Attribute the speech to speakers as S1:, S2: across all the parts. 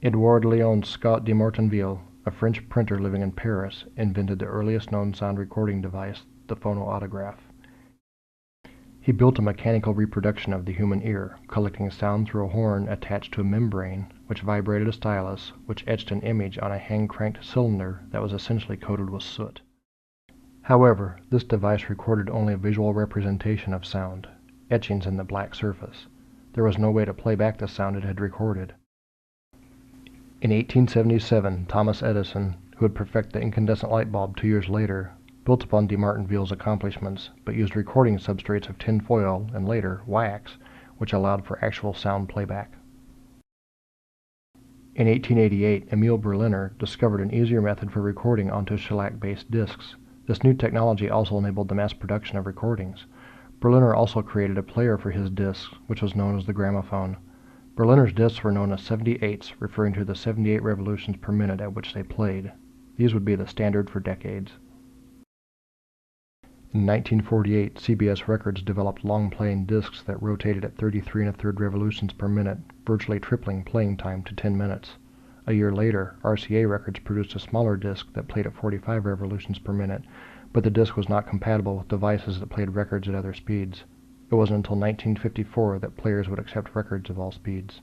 S1: Edouard Léon Scott de Martinville, a French printer living in Paris, invented the earliest known sound recording device, the phonoautograph. He built a mechanical reproduction of the human ear, collecting sound through a horn attached to a membrane, which vibrated a stylus, which etched an image on a hand-cranked cylinder that was essentially coated with soot. However, this device recorded only a visual representation of sound, etchings in the black surface. There was no way to play back the sound it had recorded. In 1877, Thomas Edison, who would perfect the incandescent light bulb 2 years later, built upon de Martinville's accomplishments, but used recording substrates of tin foil and later wax, which allowed for actual sound playback. In 1888, Emil Berliner discovered an easier method for recording onto shellac-based discs. This new technology also enabled the mass production of recordings. Berliner also created a player for his discs, which was known as the gramophone. Berliner's discs were known as 78s, referring to the 78 revolutions per minute at which they played. These would be the standard for decades. In 1948, CBS Records developed long-playing discs that rotated at 33 1/3 revolutions per minute, virtually tripling playing time to 10 minutes. A year later, RCA Records produced a smaller disc that played at 45 revolutions per minute, but the disc was not compatible with devices that played records at other speeds. It wasn't until 1954 that players would accept records of all speeds.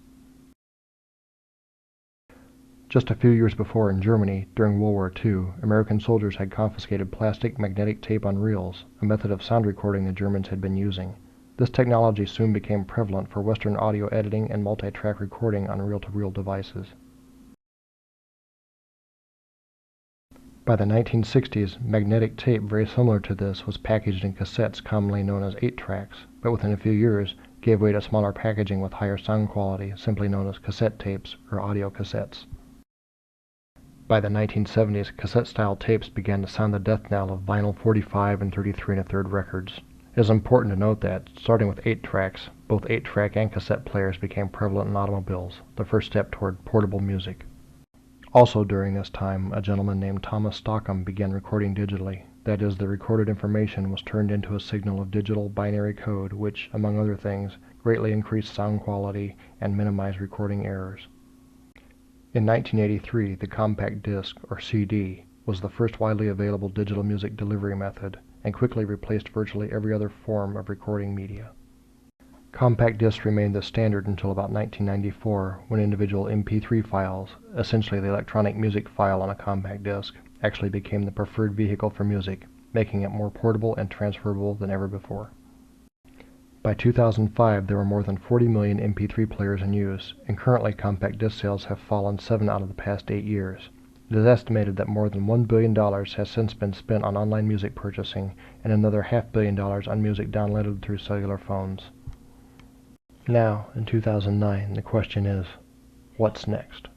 S1: Just a few years before in Germany, during World War II, American soldiers had confiscated plastic magnetic tape on reels, a method of sound recording the Germans had been using. This technology soon became prevalent for Western audio editing and multi-track recording on reel-to-reel devices. By the 1960s, magnetic tape very similar to this was packaged in cassettes commonly known as 8-tracks, but within a few years gave way to smaller packaging with higher sound quality, simply known as cassette tapes or audio cassettes. By the 1970s, cassette-style tapes began to sound the death knell of vinyl 45 and 33 1/3 records. It is important to note that, starting with 8 tracks, both 8-track and cassette players became prevalent in automobiles, the first step toward portable music. Also during this time, a gentleman named Thomas Stockham began recording digitally. That is, the recorded information was turned into a signal of digital binary code which, among other things, greatly increased sound quality and minimized recording errors. In 1983, the compact disc, or CD, was the first widely available digital music delivery method, and quickly replaced virtually every other form of recording media. Compact discs remained the standard until about 1994, when individual MP3 files, essentially the electronic music file on a compact disc, actually became the preferred vehicle for music, making it more portable and transferable than ever before. By 2005, there were more than 40 million MP3 players in use, and currently compact disc sales have fallen 7 out of the past 8 years. It is estimated that more than $1 billion has since been spent on online music purchasing, and another $500 million on music downloaded through cellular phones. Now, in 2009, the question is, what's next?